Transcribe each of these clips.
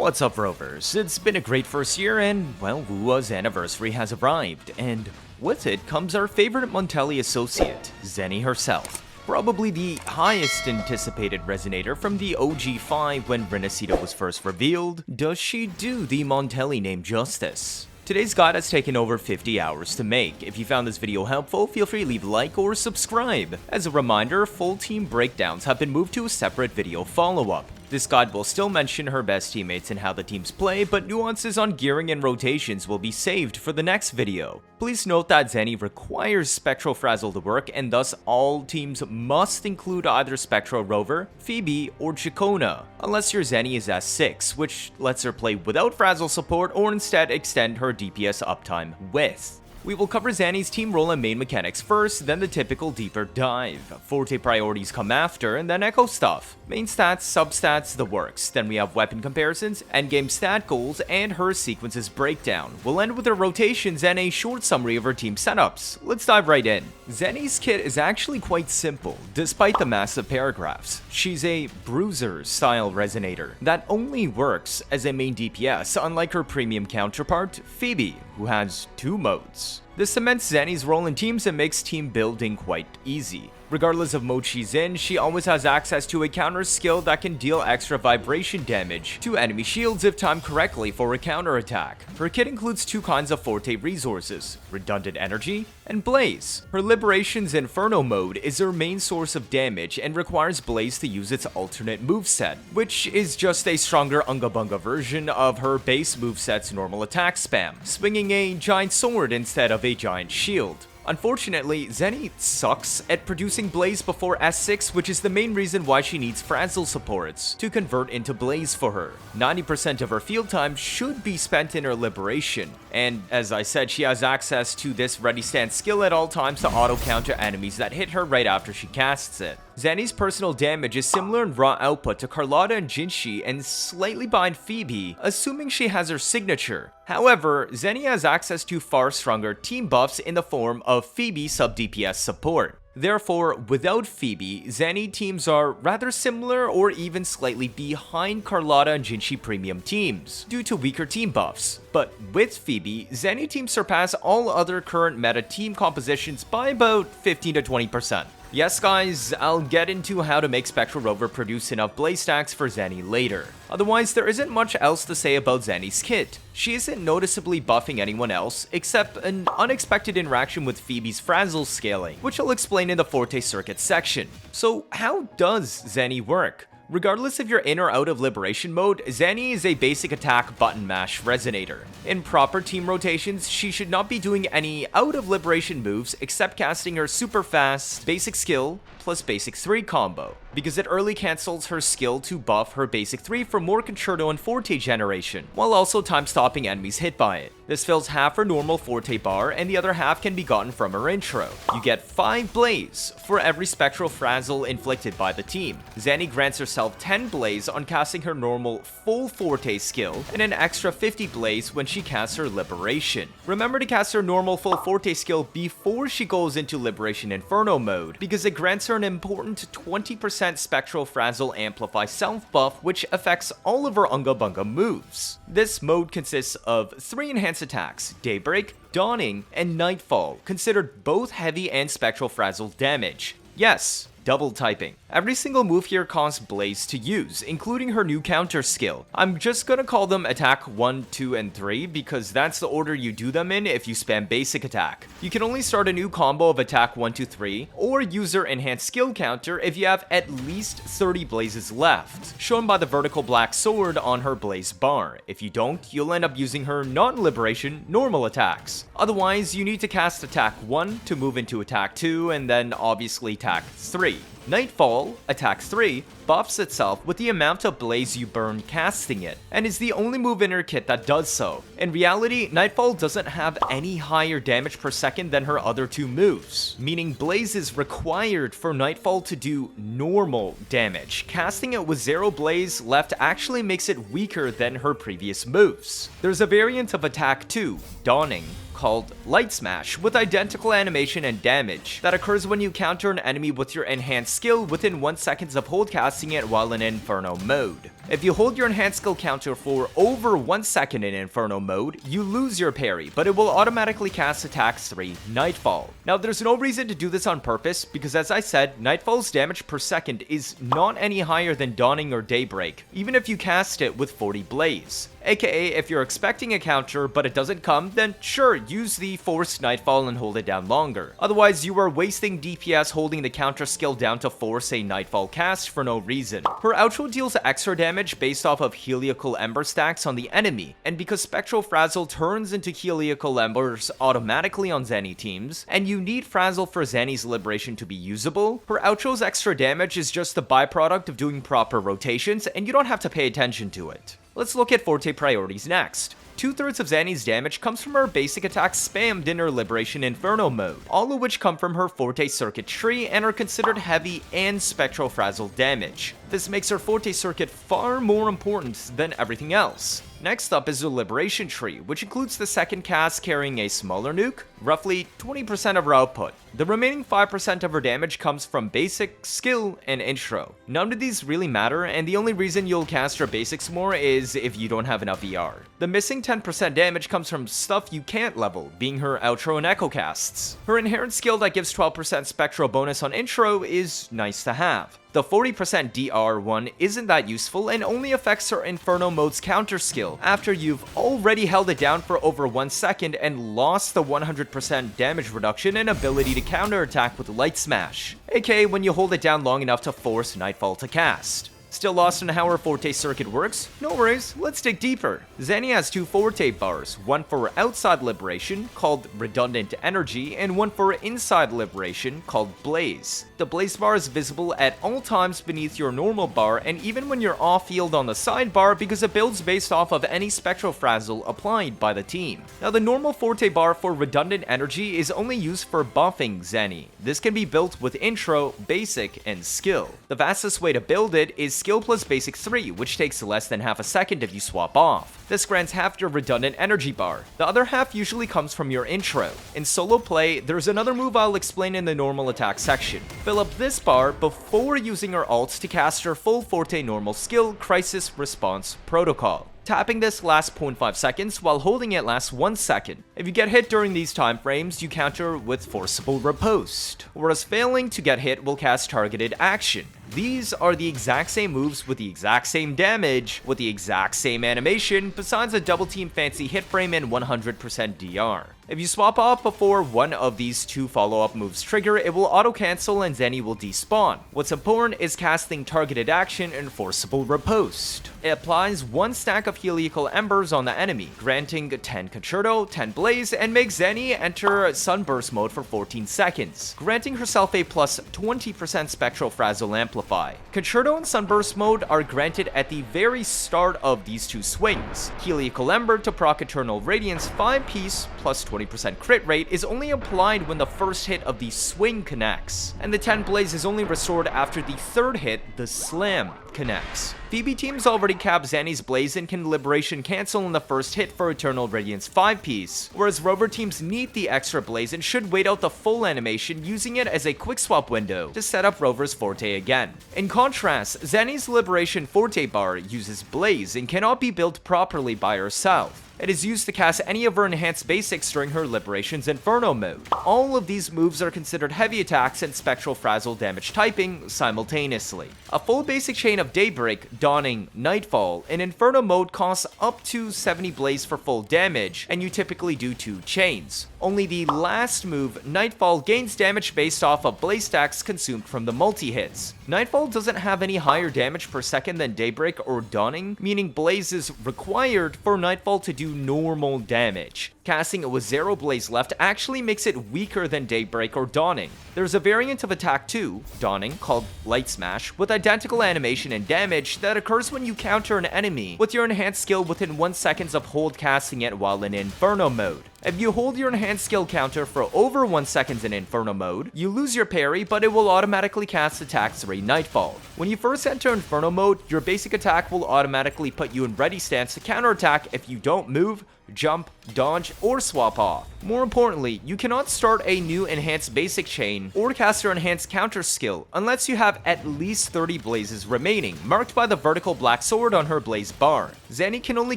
What's up, Rovers? It's been a great first year, and, well, Wuwa's anniversary has arrived, and with it comes our favorite Montelli associate, Zani herself. Probably the highest anticipated resonator from the OG5 when Renacita was first revealed. Does she do the Montelli name justice? Today's guide has taken over 50 hours to make. If you found this video helpful, feel free to leave a like or subscribe. As a reminder, full team breakdowns have been moved to a separate video follow-up. This guide will still mention her best teammates and how the teams play, but nuances on gearing and rotations will be saved for the next video. Please note that Zani requires Spectral Frazzle to work, and thus all teams must include either Spectral Rover, Phoebe, or Chacona, unless your Zani is S6, which lets her play without Frazzle support or instead extend her DPS uptime with. We will cover Zani's team role and main mechanics first, then the typical deeper dive. Forte priorities come after, and then echo stuff. Main stats, substats, the works. Then we have weapon comparisons, endgame stat goals, and her sequences breakdown. We'll end with her rotations and a short summary of her team setups. Let's dive right in. Zani's kit is actually quite simple, despite the massive paragraphs. She's a bruiser-style resonator that only works as a main DPS, unlike her premium counterpart, Phoebe, who has two modes. This cements Zani's role in teams and makes team building quite easy. Regardless of mode she's in, she always has access to a counter skill that can deal extra vibration damage to enemy shields if timed correctly for a counter attack. Her kit includes two kinds of Forte resources, Redundant Energy and Blaze. Her Liberation's Inferno mode is her main source of damage and requires Blaze to use its alternate moveset, which is just a stronger Unga Bunga version of her base moveset's normal attack spam, swinging a giant sword instead of a giant shield. Unfortunately, Zani sucks at producing Blaze before S6, which is the main reason why she needs Frazzle supports to convert into Blaze for her. 90% of her field time should be spent in her Liberation, and as I said, she has access to this Ready Stand skill at all times to auto-counter enemies that hit her right after she casts it. Zani's personal damage is similar in raw output to Carlotta and Jinshi and slightly behind Phoebe, assuming she has her signature. However, Zani has access to far stronger team buffs in the form of Phoebe sub-DPS support. Therefore, without Phoebe, Zani teams are rather similar or even slightly behind Carlotta and Jinshi premium teams, due to weaker team buffs. But with Phoebe, Zani teams surpass all other current meta team compositions by about 15 to 20%. Yes guys, I'll get into how to make Spectral Rover produce enough blaze stacks for Zani later. Otherwise, there isn't much else to say about Zani's kit. She isn't noticeably buffing anyone else, except an unexpected interaction with Phoebe's Frazzle scaling, which I'll explain in the Forte circuit section. So how does Zani work? Regardless if you're in or out of Liberation mode, Zani is a basic attack button mash resonator. In proper team rotations, she should not be doing any out of Liberation moves except casting her super fast basic skill plus basic 3 combo, because it early cancels her skill to buff her basic 3 for more Concerto and Forte generation, while also time stopping enemies hit by it. This fills half her normal Forte bar, and the other half can be gotten from her intro. You get 5 Blaze for every Spectral Frazzle inflicted by the team. Zani grants herself 10 Blaze on casting her normal full Forte skill, and an extra 50 Blaze when she casts her Liberation. Remember to cast her normal full Forte skill before she goes into Liberation Inferno mode, because it grants her an important 20% Spectral Frazzle Amplify self buff, which affects all of her Unga Bunga moves. This mode consists of 3 enhanced attacks, Daybreak, Dawning, and Nightfall, considered both heavy and Spectral Frazzle damage. Yes, double typing. Every single move here costs Blaze to use, including her new counter skill. I'm just gonna call them attack 1, 2, and 3 because that's the order you do them in if you spam basic attack. You can only start a new combo of attack 1, 2, 3, or use her enhanced skill counter if you have at least 30 blazes left, shown by the vertical black sword on her blaze bar. If you don't, you'll end up using her non-liberation normal attacks. Otherwise, you need to cast attack 1 to move into attack 2, and then obviously attack 3. Nightfall, attack 3, buffs itself with the amount of blaze you burn casting it, and is the only move in her kit that does so. In reality, Nightfall doesn't have any higher damage per second than her other 2 moves, meaning blaze is required for Nightfall to do normal damage. Casting it with 0 blaze left actually makes it weaker than her previous moves. There's a variant of attack 2, Dawning, called Light Smash with identical animation and damage that occurs when you counter an enemy with your enhanced skill within 1 second of hold casting it while in Inferno mode. If you hold your enhanced skill counter for over 1 second in Inferno mode, you lose your parry, but it will automatically cast attacks 3 Nightfall. Now there's no reason to do this on purpose because, as I said, Nightfall's damage per second is not any higher than Dawning or Daybreak, even if you cast it with 40 Blaze. AKA, if you're expecting a counter but it doesn't come, then sure, use the Forced Nightfall and hold it down longer. Otherwise, you are wasting DPS holding the counter skill down to force a Nightfall cast for no reason. Her outro deals extra damage based off of Heliacal Ember stacks on the enemy, and because Spectral Frazzle turns into Heliacal Embers automatically on Zani teams, and you need Frazzle for Zani's Liberation to be usable, her outro's extra damage is just the byproduct of doing proper rotations, and you don't have to pay attention to it. Let's look at Forte priorities next. 2/3 of Zani's damage comes from her basic attacks spammed in her Liberation Inferno mode, all of which come from her Forte circuit tree and are considered heavy and Spectral Frazzle damage. This makes her Forte circuit far more important than everything else. Next up is the Liberation tree, which includes the second cast carrying a smaller nuke, roughly 20% of her output. The remaining 5% of her damage comes from basic, skill, and intro. None of these really matter, and the only reason you'll cast her basics more is if you don't have enough ER. The missing 10% damage comes from stuff you can't level, being her outro and echo casts. Her inherent skill that gives 12% spectral bonus on intro is nice to have. The 40% DR one isn't that useful and only affects her Inferno mode's counter skill after you've already held it down for over 1 second and lost the 100% damage reduction and ability to counterattack with Light Smash, aka when you hold it down long enough to force Nightfall to cast. Still lost on how her Forte circuit works? No worries, let's dig deeper. Zani has 2 Forte bars, one for outside liberation, called Redundant Energy, and one for inside liberation, called Blaze. The Blaze bar is visible at all times beneath your normal bar, and even when you're off-field on the sidebar because it builds based off of any Spectral Frazzle applied by the team. Now the normal Forte bar for Redundant Energy is only used for buffing Zani. This can be built with Intro, Basic, and Skill. The fastest way to build it is Skill plus Basic 3, which takes less than half a second if you swap off. This grants half your Redundant Energy bar. The other half usually comes from your intro. In solo play, there's another move I'll explain in the normal attack section. Fill up this bar before using her ult to cast her full Forte normal skill, Crisis Response Protocol. Tapping this lasts 0.5 seconds while holding it lasts 1 second. If you get hit during these time frames, you counter with Forcible Riposte, whereas failing to get hit will cast Targeted Action. These are the exact same moves with the exact same damage, with the exact same animation, besides a double team fancy hit frame and 100% DR. If you swap off before one of these 2 follow-up moves trigger, it will auto-cancel and Zani will despawn. What's important is casting Targeted Action and Forcible Riposte. It applies 1 stack of Heliacal Embers on the enemy, granting 10 Concerto, 10 Blaze, and makes Zani enter Sunburst mode for 14 seconds, granting herself a plus 20% Spectral Frazzle Amplify. Concerto and Sunburst mode are granted at the very start of these 2 swings. Heliacal Ember to proc Eternal Radiance 5-piece plus 20% crit rate is only applied when the first hit of the swing connects, and the 10 Blaze is only restored after the 3rd hit, the slam, connects. Phoebe teams already cap Zani's Blaze and can Liberation cancel in the first hit for Eternal Radiance 5-piece, whereas Rover teams need the extra Blaze and should wait out the full animation using it as a quick swap window to set up Rover's Forte again. In contrast, Zani's Liberation Forte bar uses Blaze and cannot be built properly by herself. It is used to cast any of her enhanced basics during her Liberation's Inferno mode. All of these moves are considered heavy attacks and Spectral Frazzle damage typing simultaneously. A full basic chain of Daybreak, Dawning, Nightfall in Inferno mode costs up to 70 Blaze for full damage, and you typically do 2 chains. Only the last move, Nightfall, gains damage based off of Blaze stacks consumed from the multi-hits. Nightfall doesn't have any higher damage per second than Daybreak or Dawning, meaning Blaze is required for Nightfall to do normal damage. Casting it with 0 Blaze left actually makes it weaker than Daybreak or Dawning. There's a variant of attack 2, Dawning, called Light Smash, with identical animation and damage that occurs when you counter an enemy with your enhanced skill within 1 second of hold casting it while in Inferno mode. If you hold your enhanced skill counter for over 1 second in Inferno mode, you lose your parry, but it will automatically cast attack 3 Nightfall. When you first enter Inferno mode, your basic attack will automatically put you in ready stance to counterattack if you don't move, jump, dodge, or swap off. More importantly, you cannot start a new enhanced basic chain or cast your enhanced counter skill unless you have at least 30 blazes remaining, marked by the vertical black sword on her blaze bar. Zani can only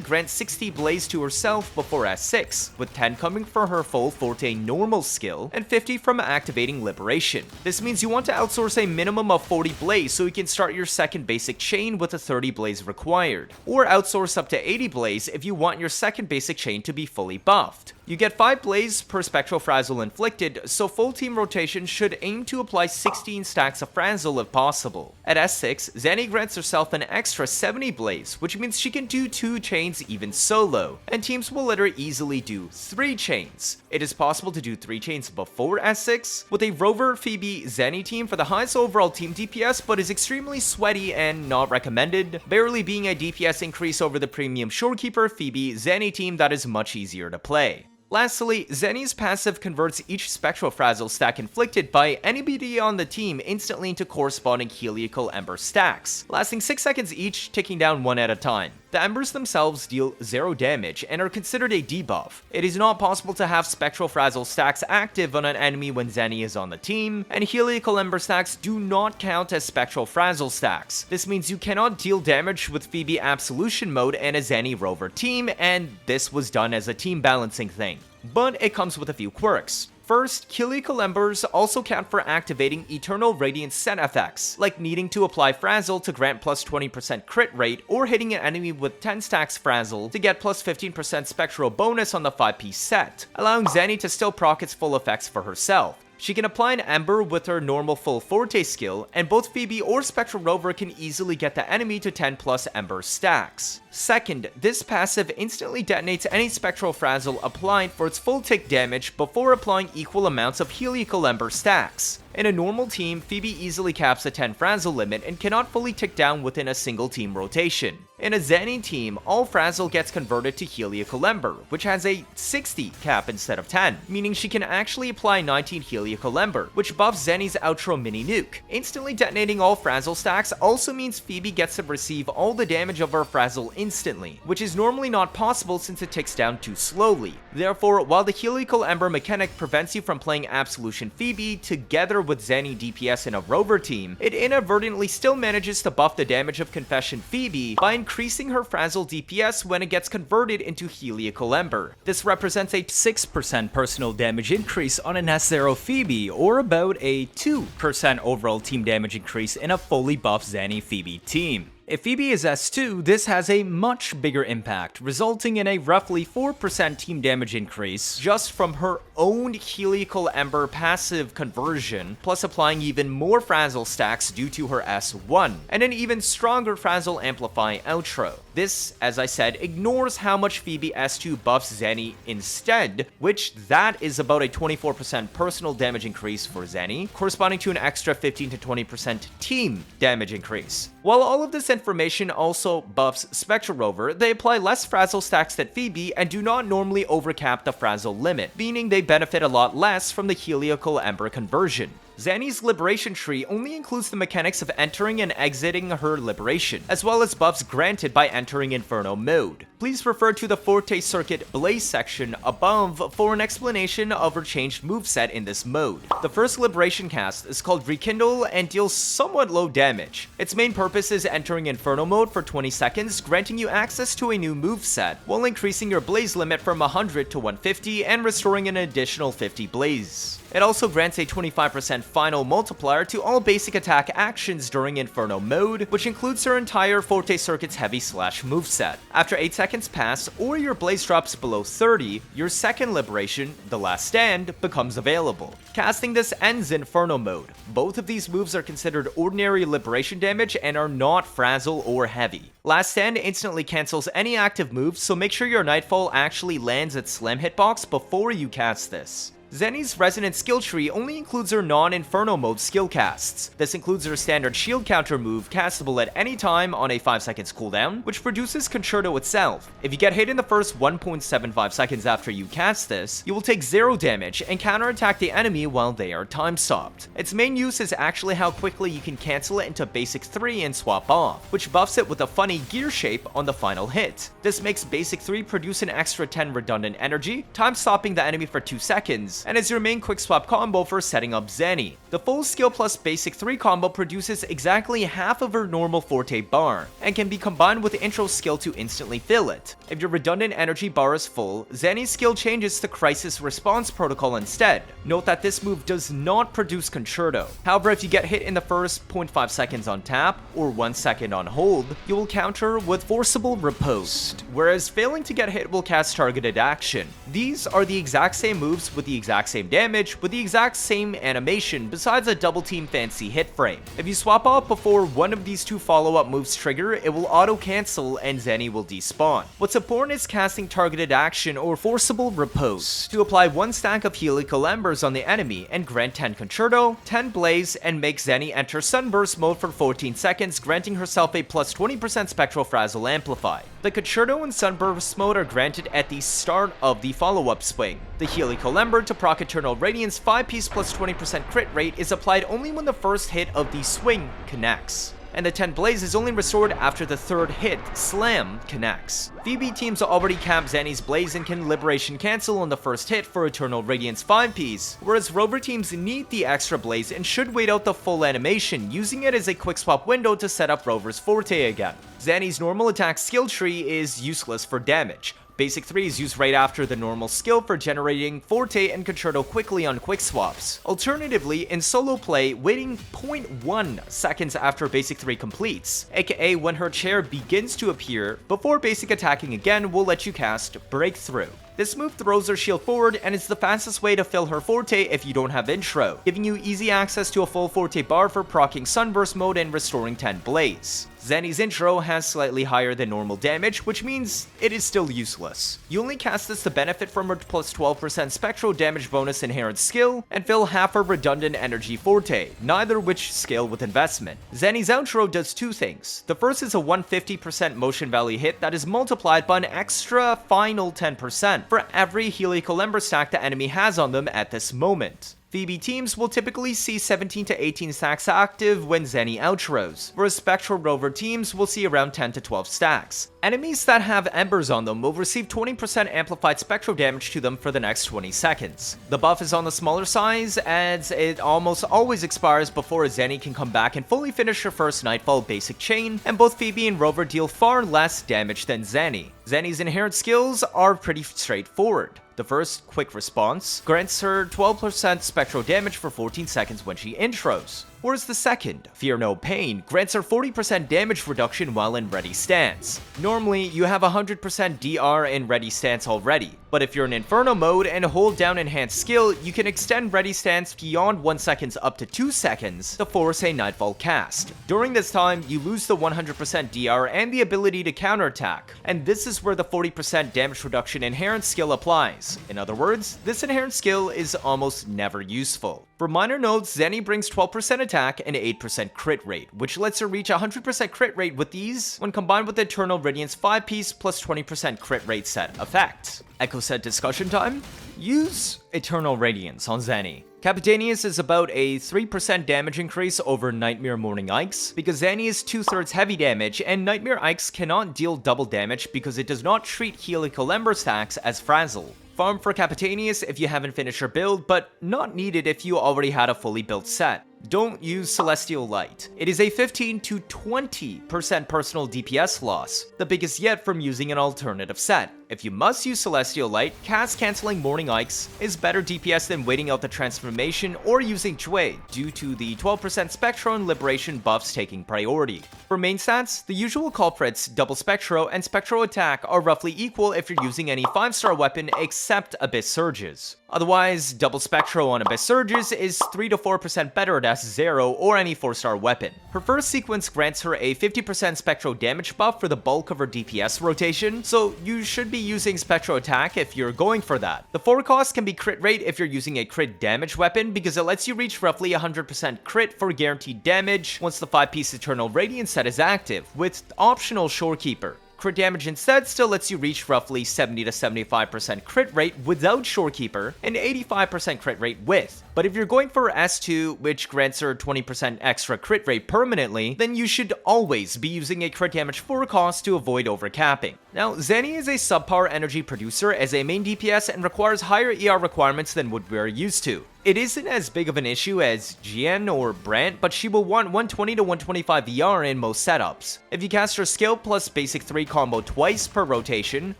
grant 60 blaze to herself before S6, with 10 coming from her full Forte normal skill and 50 from activating Liberation. This means you want to outsource a minimum of 40 blaze so you can start your second basic chain with a 30 blaze required, or outsource up to 80 blaze if you want your second basic chain to be fully buffed. You get 5 blaze per spectral frazzle inflicted, so full team rotation should aim to apply 16 stacks of frazzle if possible. At S6, Zani grants herself an extra 70 blaze, which means she can do 2 chains even solo, and teams will let her easily do 3 chains. It is possible to do 3 chains before S6, with a Rover, Phoebe, Zani team for the highest overall team DPS, but is extremely sweaty and not recommended, barely being a DPS increase over the premium Shorekeeper, Phoebe, Zani team that is much easier to play. Lastly, Zani's passive converts each Spectral Frazzle stack inflicted by anybody on the team instantly into corresponding Heliacal Ember stacks, lasting 6 seconds each, ticking down 1 at a time. The Embers themselves deal 0 damage and are considered a debuff. It is not possible to have Spectral Frazzle stacks active on an enemy when Zani is on the team, and Heliacal Ember stacks do not count as Spectral Frazzle stacks. This means you cannot deal damage with Phoebe Absolution mode and a Zani Rover team, and this was done as a team balancing thing. But it comes with a few quirks. First, Heliacal Embers also count for activating Eternal Radiance set effects, like needing to apply Frazzle to grant plus 20% crit rate, or hitting an enemy with 10 stacks Frazzle to get plus 15% spectral bonus on the 5-piece set, allowing Zani to still proc its full effects for herself. She can apply an Ember with her normal full Forte skill, and both Phoebe or Spectral Rover can easily get the enemy to 10 plus Ember stacks. Second, this passive instantly detonates any Spectral Frazzle applied for its full tick damage before applying equal amounts of Heliacal Ember stacks. In a normal team, Phoebe easily caps a 10 Frazzle limit and cannot fully tick down within a single team rotation. In a Zani team, all Frazzle gets converted to Heliacal Ember, which has a 60 cap instead of 10, meaning she can actually apply 19 Heliacal Ember, which buffs Zani's outro mini nuke. Instantly detonating all Frazzle stacks also means Phoebe gets to receive all the damage of her Frazzle instantly, which is normally not possible since it ticks down too slowly. Therefore, while the Heliacal Ember mechanic prevents you from playing Absolution Phoebe together with Zani DPS in a Rover team, it inadvertently still manages to buff the damage of Confession Phoebe by increasing her Frazzle DPS when it gets converted into Heliacal Ember. This represents a 6% personal damage increase on an S0 Phoebe, or about a 2% overall team damage increase in a fully buffed Zani Phoebe team. If Phoebe is S2, this has a much bigger impact, resulting in a roughly 4% team damage increase just from her own Heliacal Ember passive conversion, plus applying even more Frazzle stacks due to her S1, and an even stronger Frazzle Amplify outro. This, as I said, ignores how much Phoebe S2 buffs Zani instead, which that is about a 24% personal damage increase for Zani, corresponding to an extra 15 to 20% team damage increase. While all of this information also buffs Spectral Rover, they apply less Frazzle stacks than Phoebe and do not normally overcap the Frazzle limit, meaning they benefit a lot less from the Heliacal Ember conversion. Zani's Liberation tree only includes the mechanics of entering and exiting her Liberation, as well as buffs granted by entering Inferno mode. Please refer to the Forte Circuit Blaze section above for an explanation of her changed moveset in this mode. The first Liberation cast is called Rekindle and deals somewhat low damage. Its main purpose is entering Inferno mode for 20 seconds, granting you access to a new moveset, while increasing your blaze limit from 100 to 150 and restoring an additional 50 blaze. It also grants a 25% final multiplier to all basic attack actions during Inferno mode, which includes her entire Forte Circuit's heavy slash moveset. After 8 seconds pass, or your blaze drops below 30, your second Liberation, the Last Stand, becomes available. Casting this ends Inferno mode. Both of these moves are considered ordinary Liberation damage and are not Frazzle or heavy. Last Stand instantly cancels any active moves, so make sure your Nightfall actually lands its slam hitbox before you cast this. Zani's Resonant skill tree only includes her non-Inferno mode skill casts. This includes her standard shield counter move castable at any time on a 5 seconds cooldown, which produces Concerto itself. If you get hit in the first 1.75 seconds after you cast this, you will take 0 damage and counterattack the enemy while they are time stopped. Its main use is actually how quickly you can cancel it into basic 3 and swap off, which buffs it with a funny gear shape on the final hit. This makes basic 3 produce an extra 10 redundant energy, time stopping the enemy for 2 seconds, and is your main quick swap combo for setting up Zani. The full skill plus basic 3 combo produces exactly half of her normal Forte bar, and can be combined with the intro skill to instantly fill it. If your redundant energy bar is full, Zani's skill changes to Crisis Response Protocol instead. Note that this move does not produce Concerto. However, if you get hit in the first 0.5 seconds on tap, or 1 second on hold, you will counter with Forcible Riposte, whereas failing to get hit will cast Targeted Action. These are the exact same moves with the exact same damage, with the exact same animation, besides a double team fancy hit frame. If you swap off before one of these 2 follow-up moves trigger, it will auto-cancel and Zani will despawn. What's important is casting Targeted Action or Forcible Riposte to apply 1 stack of Heliacal Embers on the enemy and grant 10 Concerto, 10 Blaze, and make Zani enter Sunburst mode for 14 seconds, granting herself a plus 20% Spectral Frazzle Amplify. The Concerto and Sunburst mode are granted at the start of the follow-up swing. The Heliacal Ember to proc Eternal Radiance 5-piece plus 20% crit rate is applied only when the first hit of the swing connects, and the 10 Blaze is only restored after the third hit, Slam, connects. Phoebe teams already cap Zani's Blaze and can Liberation cancel on the first hit for Eternal Radiance 5-piece, whereas Rover teams need the extra Blaze and should wait out the full animation, using it as a quick swap window to set up Rover's Forte again. Zani's normal attack skill tree is useless for damage. Basic 3 is used right after the normal skill for generating Forte and Concerto quickly on quick swaps. Alternatively, in solo play, waiting 0.1 seconds after Basic 3 completes, aka when her chair begins to appear, before basic attacking again will let you cast Breakthrough. This move throws her shield forward and is the fastest way to fill her Forte if you don't have intro, giving you easy access to a full Forte bar for proccing Sunburst mode and restoring 10 Blaze. Zani's intro has slightly higher than normal damage, which means it is still useless. You only cast this to benefit from her plus 12% spectral damage bonus inherent skill, and fill half her redundant energy Forte, neither which scale with investment. Zani's outro does 2 things. The first is a 150% motion value hit that is multiplied by an extra final 10% for every Heliacal Ember stack the enemy has on them at this moment. Phoebe teams will typically see 17 to 18 stacks active when Zani outros, whereas Spectral Rover teams will see around 10 to 12 stacks. Enemies that have Embers on them will receive 20% amplified spectral damage to them for the next 20 seconds. The buff is on the smaller size, as it almost always expires before Zani can come back and fully finish her first Nightfall basic chain, and both Phoebe and Rover deal far less damage than Zani. Zani's inherent skills are pretty straightforward. The first, Quick Response, grants her 12% spectral damage for 14 seconds when she intros, whereas the second, Fear No Pain, grants her 40% damage reduction while in Ready Stance. Normally, you have 100% DR in Ready Stance already, but if you're in Inferno mode and hold down Enhanced Skill, you can extend Ready Stance beyond 1 second up to 2 seconds to force a Nightfall cast. During this time, you lose the 100% DR and the ability to counterattack, and this is where the 40% damage reduction inherent skill applies. In other words, this inherent skill is almost never useful. For minor notes, Zani brings 12% attack and 8% crit rate, which lets her reach 100% crit rate with these when combined with the Eternal Radiance 5-piece plus 20% crit rate set effect. Echo set discussion time? Use Eternal Radiance on Zani. Capitaneus is about a 3% damage increase over Nightmare Morning Ikes, because Zani is 2/3 heavy damage, and Nightmare Ikes cannot deal double damage because it does not treat Heliacal Ember stacks as Frazzle. Farm for Capitaneus if you haven't finished your build, but not needed if you already had a fully built set. Don't use Celestial Light. It is a 15 to 20% personal DPS loss, the biggest yet from using an alternative set. If you must use Celestial Light, cast canceling Morning Ikes is better DPS than waiting out the transformation or using Jue, due to the 12% Spectro and Liberation buffs taking priority. For main stats, the usual culprits, Double Spectro and Spectro Attack, are roughly equal if you're using any 5-star weapon except Abyss Surges. Otherwise, Double Spectro on Abyss Surges is 3 to 4% better as Zero or any 4-star weapon. Her first sequence grants her a 50% Spectro damage buff for the bulk of her DPS rotation, so you should be be using Spectral Attack if you're going for that. The 4 cost can be crit rate if you're using a crit damage weapon because it lets you reach roughly 100% crit for guaranteed damage once the 5-piece Eternal Radiance set is active, with optional Shorekeeper. Crit damage instead still lets you reach roughly 70 to 75% crit rate without Shorekeeper and 85% crit rate with. But if you're going for S2, which grants her 20% extra crit rate permanently, then you should always be using a crit damage 4 cost to avoid overcapping. Now, Zani is a subpar energy producer as a main DPS and requires higher ER requirements than what we're used to. It isn't as big of an issue as Jian or Brant, but she will want 120 to 125 ER in most setups. If you cast her skill plus basic 3 combo twice per rotation,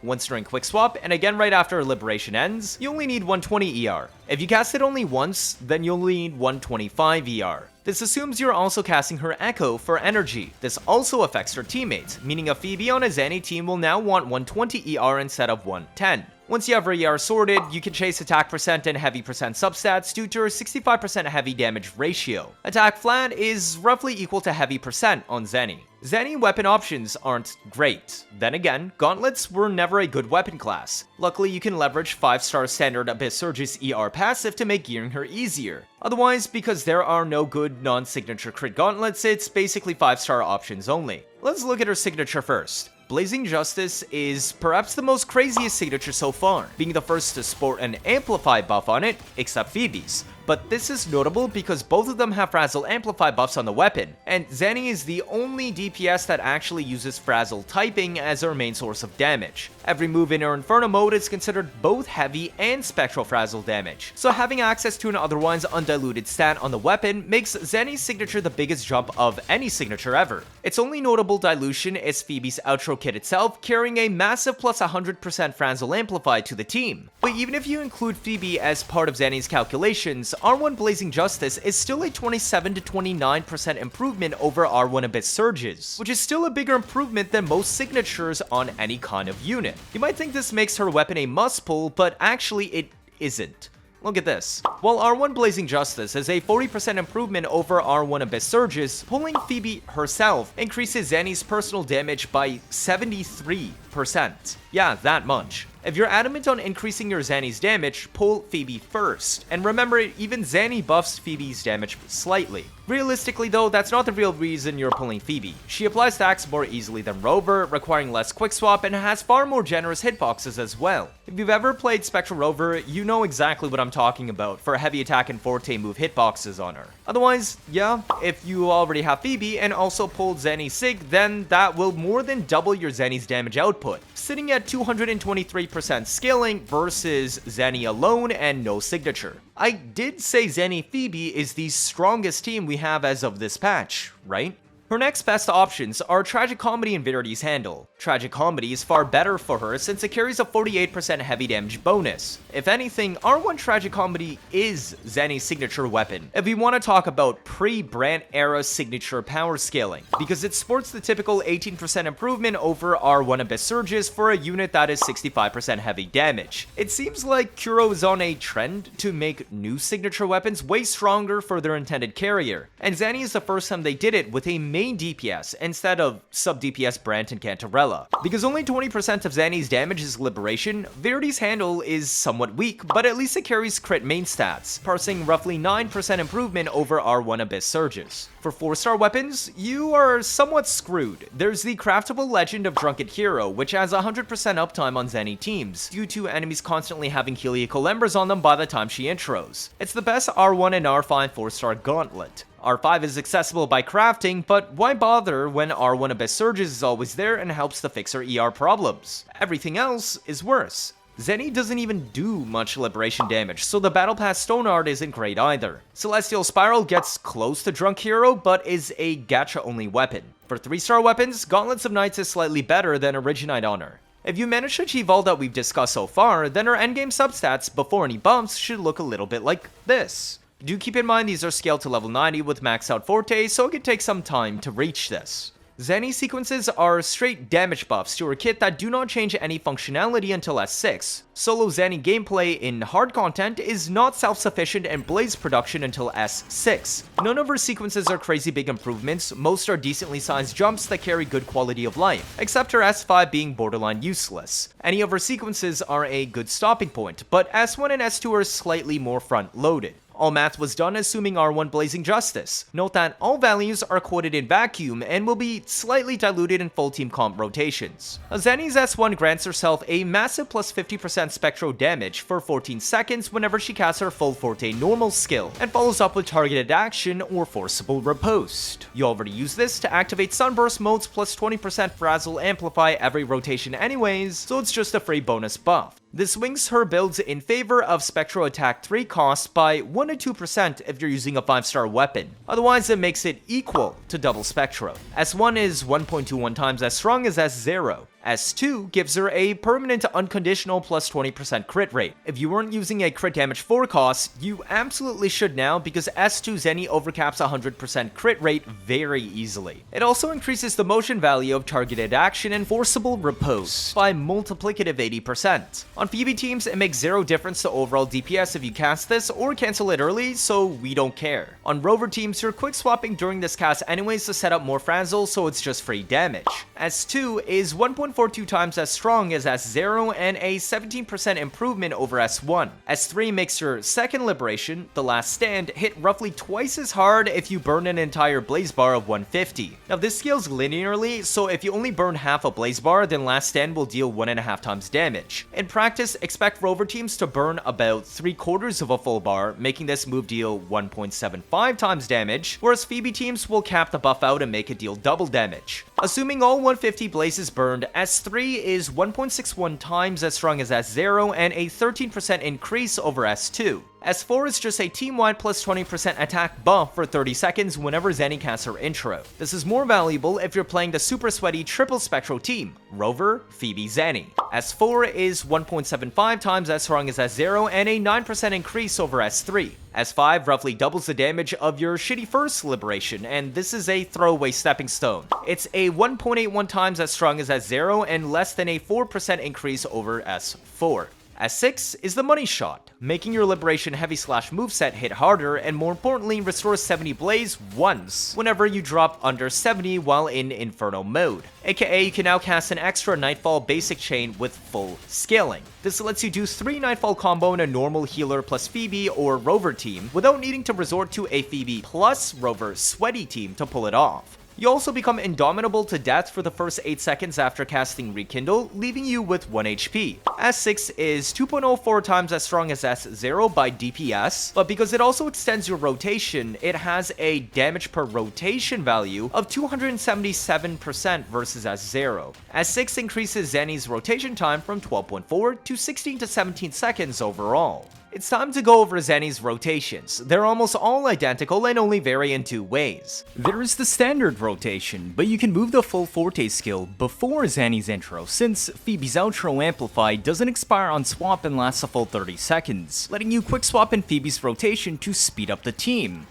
once during quick swap, and again right after Liberation ends, you only need 120 ER. If you cast it only once, then you'll need 125 ER. This assumes you're also casting her Echo for energy. This also affects her teammates, meaning a Phoebe on a Zani team will now want 120 ER instead of 110. Once you have her ER sorted, you can chase attack percent and heavy percent substats due to her 65% heavy damage ratio. Attack flat is roughly equal to heavy percent on Zani. Zani weapon options aren't great. Then again, gauntlets were never a good weapon class. Luckily, you can leverage 5-star standard Abyss Surge's ER passive to make gearing her easier. Otherwise, because there are no good non-signature crit gauntlets, it's basically 5-star options only. Let's look at her signature first. Blazing Justice is perhaps the most craziest signature so far, being the first to sport an Amplify buff on it, except Phoebe's. But this is notable because both of them have Frazzle Amplify buffs on the weapon, and Zani is the only DPS that actually uses Frazzle typing as her main source of damage. Every move in her Inferno mode is considered both heavy and spectral Frazzle damage, so having access to an otherwise undiluted stat on the weapon makes Zani's signature the biggest jump of any signature ever. Its only notable dilution is Phoebe's outro kit itself, carrying a massive plus 100% Frazzle Amplify to the team. But even if you include Phoebe as part of Zani's calculations, R1 Blazing Justice is still a 27 to 29% improvement over R1 Abyss Surges, which is still a bigger improvement than most signatures on any kind of unit. You might think this makes her weapon a must pull, but actually it isn't. Look at this. While R1 Blazing Justice is a 40% improvement over R1 Abyss Surges, pulling Phoebe herself increases Zani's personal damage by 73%. Yeah, that much. If you're adamant on increasing your Zani's damage, pull Phoebe first. And remember, even Zani buffs Phoebe's damage slightly. Realistically though, that's not the real reason you're pulling Phoebe. She applies stacks more easily than Rover, requiring less quick swap, and has far more generous hitboxes as well. If you've ever played Spectral Rover, you know exactly what I'm talking about for heavy attack and Forte move hitboxes on her. Otherwise, yeah, if you already have Phoebe and also pulled Zani Sig, then that will more than double your Zani's damage output, sitting at 223% scaling versus Zani alone and no signature. I did say Zani Phoebe is the strongest team we have as of this patch, right? Her next best options are Tragic Comedy and Verity's Handle. Tragic Comedy is far better for her since it carries a 48% heavy damage bonus. If anything, R1 Tragic Comedy is Zani's signature weapon, if we want to talk about pre-Brant era signature power scaling, because it sports the typical 18% improvement over R1 Abyss Surges for a unit that is 65% heavy damage. It seems like Kuro is on a trend to make new signature weapons way stronger for their intended carrier, and Zani is the first time they did it with a main DPS instead of sub-DPS Brant and Cantarella. Because only 20% of Zani's damage is Liberation, Verity's Handle is somewhat weak, but at least it carries crit main stats, parsing roughly 9% improvement over R1 Abyss Surges. For 4-star weapons, you are somewhat screwed. There's the craftable Legend of Drunken Hero, which has 100% uptime on Zani teams, due to enemies constantly having Heliacal Embers on them by the time she intros. It's the best R1 and R5 4-star gauntlet. R5 is accessible by crafting, but why bother when R1 Abyss Surges is always there and helps to fix her ER problems? Everything else is worse. Zani doesn't even do much Liberation damage, so the Battle Pass Stone Art isn't great either. Celestial Spiral gets close to Drunk Hero, but is a gacha-only weapon. For 3-star weapons, Gauntlets of Knights is slightly better than Originite Honor. If you manage to achieve all that we've discussed so far, then her endgame substats before any bumps should look a little bit like this. Do keep in mind these are scaled to level 90 with maxed out Forte, so it could take some time to reach this. Zani sequences are straight damage buffs to her kit that do not change any functionality until S6. Solo Zani gameplay in hard content is not self-sufficient in Blaze production until S6. None of her sequences are crazy big improvements, most are decently sized jumps that carry good quality of life, except her S5 being borderline useless. Any of her sequences are a good stopping point, but S1 and S2 are slightly more front-loaded. All math was done assuming R1 Blazing Justice. Note that all values are quoted in vacuum and will be slightly diluted in full team comp rotations. Zani's S1 grants herself a massive plus 50% spectral damage for 14 seconds whenever she casts her full Forte normal skill, and follows up with targeted action or forcible riposte. You already use this to activate Sunburst modes plus 20% Frazzle Amplify every rotation anyways, so it's just a free bonus buff. This swings her builds in favor of Spectral Attack 3 cost by 1 to 2% if you're using a 5-star weapon. Otherwise, it makes it equal to double Spectro. S1 is 1.21 times as strong as S0. S2 gives her a permanent unconditional plus 20% crit rate. If you weren't using a crit damage 4 cost, you absolutely should now because S2 Zani overcaps 100% crit rate very easily. It also increases the motion value of targeted action and forcible riposte by multiplicative 80%. On Phoebe teams, it makes zero difference to overall DPS if you cast this or cancel it early, so we don't care. On Rover teams, you're quick swapping during this cast anyways to set up more Frazzle, so it's just free damage. S2 is 1.42 times as strong as S0 and a 17% improvement over S1. S3 makes your second liberation, the last stand, hit roughly twice as hard if you burn an entire blaze bar of 150. Now this scales linearly, so if you only burn half a blaze bar, then last stand will deal 1.5 times damage. In practice, expect Rover teams to burn about 3/4 of a full bar, making this move deal 1.75 times damage, whereas Phoebe teams will cap the buff out and make it deal double damage. Assuming all 150 blazes burned, S3 is 1.61 times as strong as S0 and a 13% increase over S2. S4 is just a team-wide plus 20% attack buff for 30 seconds whenever Zani casts her intro. This is more valuable if you're playing the super sweaty triple spectral team, Rover, Phoebe, Zani. S4 is 1.75 times as strong as S0 and a 9% increase over S3. S5 roughly doubles the damage of your shitty first liberation, and this is a throwaway stepping stone. It's a 1.81 times as strong as S0 and less than a 4% increase over S4. S6 is the money shot, making your Liberation Heavy Slash moveset hit harder and more importantly restores 70 Blaze once whenever you drop under 70 while in Inferno mode. AKA you can now cast an extra Nightfall basic chain with full scaling. This lets you do 3 Nightfall combo in a normal healer plus Phoebe or Rover team without needing to resort to a Phoebe plus Rover sweaty team to pull it off. You also become indomitable to death for the first 8 seconds after casting Rekindle, leaving you with 1 HP. S6 is 2.04 times as strong as S0 by DPS, but because it also extends your rotation, it has a damage per rotation value of 277% versus S0. S6 increases Zani's rotation time from 12.4 to 16 to 17 seconds overall. It's time to go over Zani's rotations. They're almost all identical and only vary in 2 ways. There is the standard rotation, but you can move the full Forte skill before Zani's intro, since Phoebe's outro Amplify doesn't expire on swap and lasts a full 30 seconds, letting you quick swap in Phoebe's rotation to speed up the team.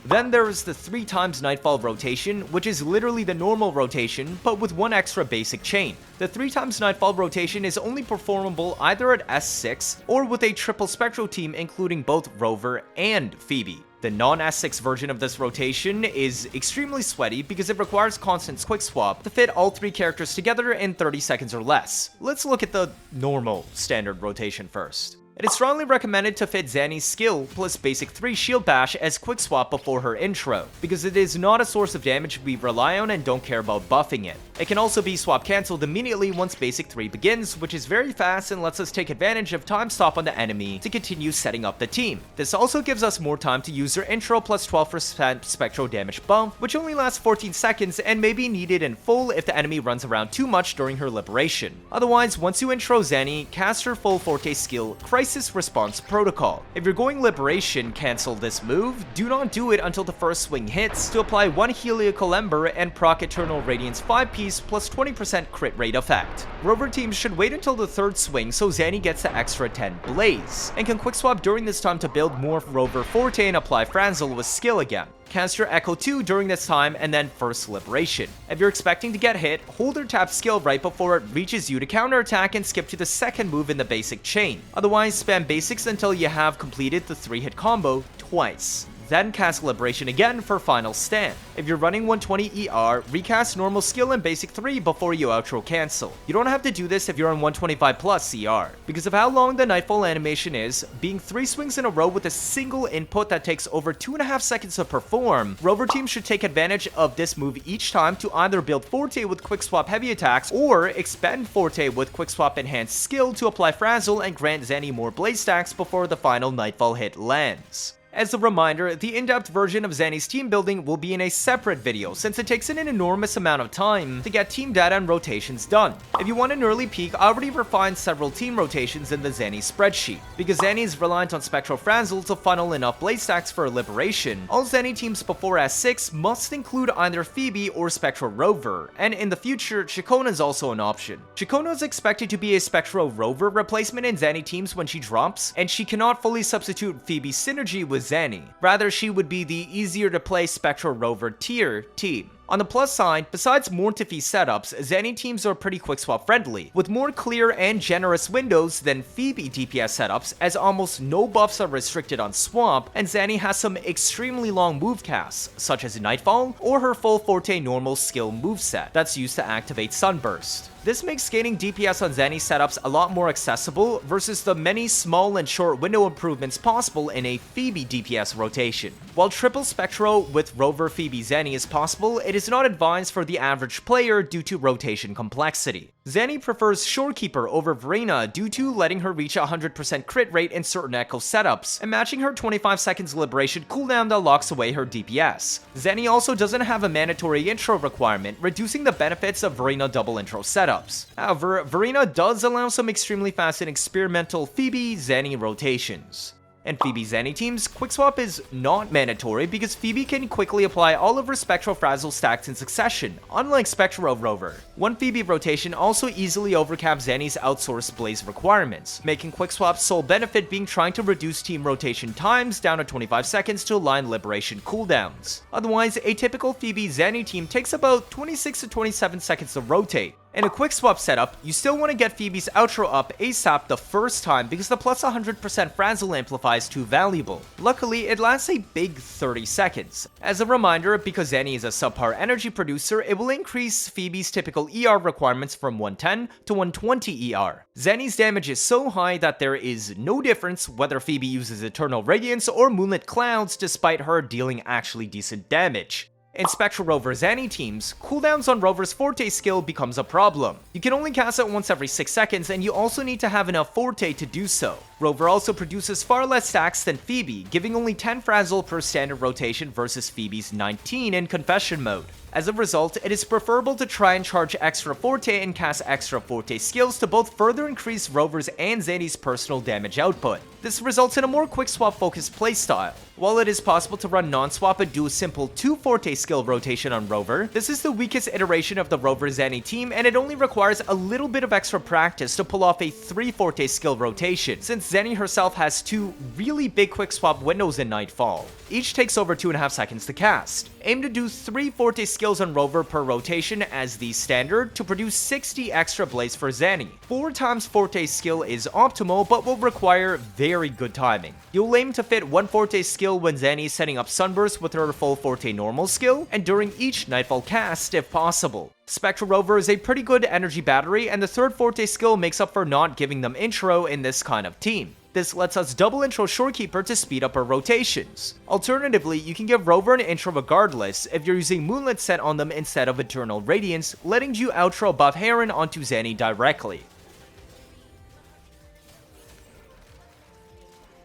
Then there is the 3 times Nightfall rotation, which is literally the normal rotation, but with 1 extra basic chain. The 3 times Nightfall rotation is only performable either at S6 or with a triple spectral team including both Rover and Phoebe. The non-S6 version of this rotation is extremely sweaty because it requires constant quick swap to fit all 3 characters together in 30 seconds or less. Let's look at the normal standard rotation first. It is strongly recommended to fit Zani's skill plus basic 3 shield bash as quick swap before her intro, because it is not a source of damage we rely on and don't care about buffing it. It can also be swap cancelled immediately once basic 3 begins, which is very fast and lets us take advantage of time stop on the enemy to continue setting up the team. This also gives us more time to use her intro plus 12% spectral damage bump, which only lasts 14 seconds and may be needed in full if the enemy runs around too much during her liberation. Otherwise, once you intro Zani, cast her full Forte skill, Crisis Response Protocol. If you're going Liberation, cancel this move. Do not do it until the first swing hits to apply 1 Heliacal Ember and proc Eternal Radiance 5-piece plus 20% crit rate effect. Rover teams should wait until the third swing so Zani gets the extra 10 Blaze, and can quick swap during this time to build more Rover Forte and apply Franzel with skill again. Cast your Echo 2 during this time and then first Liberation. If you're expecting to get hit, hold or tap skill right before it reaches you to counterattack and skip to the second move in the basic chain. Otherwise, spam basics until you have completed the 3-hit combo twice. Then cast Liberation again for final stand. If you're running 120 ER, recast normal skill and basic 3 before you outro cancel. You don't have to do this if you're on 125 plus ER. Because of how long the Nightfall animation is, being 3 swings in a row with a single input that takes over 2.5 seconds to perform, Rover teams should take advantage of this move each time to either build Forte with quick swap heavy attacks or expend Forte with quick swap enhanced skill to apply Frazzle and grant Zani more blaze stacks before the final Nightfall hit lands. As a reminder, the in-depth version of Zani's team building will be in a separate video since it takes an enormous amount of time to get team data and rotations done. If you want an early peek, I already refined several team rotations in the Zani spreadsheet. Because Zani is reliant on Spectral Franzel to funnel enough blaze stacks for Liberation, all Zani teams before S6 must include either Phoebe or Spectral Rover, and in the future, Chikona is also an option. Chikona is expected to be a Spectral Rover replacement in Zani teams when she drops, and she cannot fully substitute Phoebe's synergy with Zani. Rather, she would be the easier to play Spectral Rover tier team. On the plus side, besides Mortefi setups, Zani teams are pretty quick swap friendly, with more clear and generous windows than Phoebe DPS setups, as almost no buffs are restricted on swap, and Zani has some extremely long move casts, such as Nightfall or her full Forte normal skill moveset that's used to activate Sunburst. This makes scaling DPS on Zani setups a lot more accessible versus the many small and short window improvements possible in a Phoebe DPS rotation. While triple Spectro with Rover Phoebe Zani is possible, it is not advised for the average player due to rotation complexity. Zani prefers Shorekeeper over Verina due to letting her reach 100% crit rate in certain Echo setups, and matching her 25 seconds Liberation cooldown that locks away her DPS. Zani also doesn't have a mandatory intro requirement, reducing the benefits of Verina double intro setups. However, Verina does allow some extremely fast and experimental Phoebe Zani rotations. And Phoebe Zani teams, quick swap is not mandatory because Phoebe can quickly apply all of her Spectral Frazzle stacks in succession, unlike Spectral Rover. One Phoebe rotation also easily overcaps Zani's outsourced blaze requirements, making quick swap's sole benefit being trying to reduce team rotation times down to 25 seconds to align Liberation cooldowns. Otherwise, a typical Phoebe Zani team takes about 26 to 27 seconds to rotate. In a quick swap setup, you still want to get Phoebe's outro up ASAP the first time because the plus 100% Frazzle amplify is too valuable. Luckily, it lasts a big 30 seconds. As a reminder, because Zani is a subpar energy producer, it will increase Phoebe's typical ER requirements from 110 to 120 ER. Zani's damage is so high that there is no difference whether Phoebe uses Eternal Radiance or Moonlit Clouds despite her dealing actually decent damage. In Spectral Rover Zani teams, cooldowns on Rover's Forte skill becomes a problem. You can only cast it once every 6 seconds and you also need to have enough Forte to do so. Rover also produces far less stacks than Phoebe, giving only 10 Frazzle per standard rotation versus Phoebe's 19 in Confession mode. As a result, it is preferable to try and charge extra Forte and cast extra Forte skills to both further increase Rover's and Zani's personal damage output. This results in a more quick swap focused playstyle. While it is possible to run non-swap and do a simple 2 Forte skill rotation on Rover, this is the weakest iteration of the Rover Zani team and it only requires a little bit of extra practice to pull off a 3 Forte skill rotation, since Zani herself has 2 really big quick swap windows in Nightfall. Each takes over 2.5 seconds to cast. Aim to do 3 Forte skills on Rover per rotation as the standard to produce 60 extra blaze for Zani. 4 times Forte skill is optimal but will require very good timing. You'll aim to fit 1 Forte skill when Zani is setting up Sunburst with her full Forte normal skill, and during each Nightfall cast if possible. Spectral Rover is a pretty good energy battery, and the 3rd Forte skill makes up for not giving them intro in this kind of team. This lets us double intro Shorekeeper to speed up our rotations. Alternatively, you can give Rover an intro regardless if you're using Moonlit set on them instead of Eternal Radiance, letting you outro buff Heron onto Zani directly.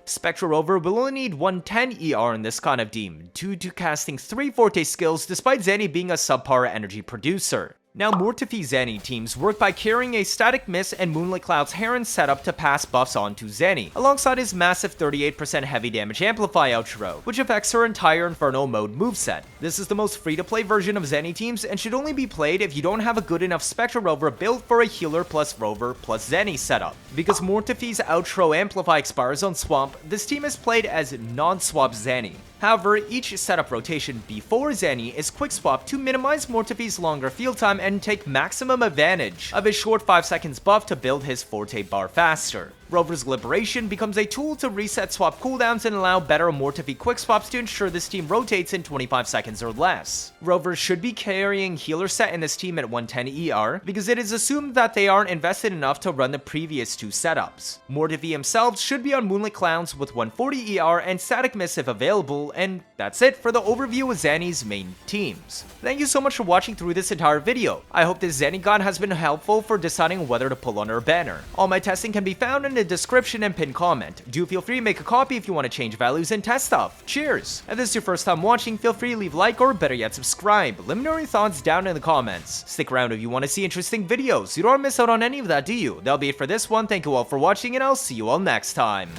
Spectral Rover will only need 110 ER in this kind of team, due to casting 3 Forte skills despite Zani being a subpar energy producer. Now, Mortefi Zani teams work by carrying a Static Mist and Moonlit Cloud's Heron setup to pass buffs on to Zani, alongside his massive 38% heavy damage Amplify outro, which affects her entire Inferno mode moveset. This is the most free-to-play version of Zani teams and should only be played if you don't have a good enough Spectre Rover built for a Healer plus Rover plus Zani setup. Because Mortefi's outro Amplify expires on Swamp, this team is played as non-swap Zani. However, each setup rotation before Zani is quick swap to minimize Mortefi's longer field time and take maximum advantage of his short 5 seconds buff to build his Forte bar faster. Rover's Liberation becomes a tool to reset swap cooldowns and allow better Mortefi quick swaps to ensure this team rotates in 25 seconds or less. Rover should be carrying Healer set in this team at 110 ER because it is assumed that they aren't invested enough to run the previous 2 setups. Mortefi himself should be on Moonlit Clowns with 140 ER and Static Mist if available, and that's it for the overview of Zani's main teams. Thank you so much for watching through this entire video. I hope this Zani guide has been helpful for deciding whether to pull on her banner. All my testing can be found in the description and pinned comment. Do feel free to make a copy if you want to change values and test stuff. Cheers! If this is your first time watching, feel free to leave a like or better yet subscribe. Let me know your thoughts down in the comments. Stick around if you want to see interesting videos. You don't want to miss out on any of that, do you? That'll be it for this one. Thank you all for watching and I'll see you all next time.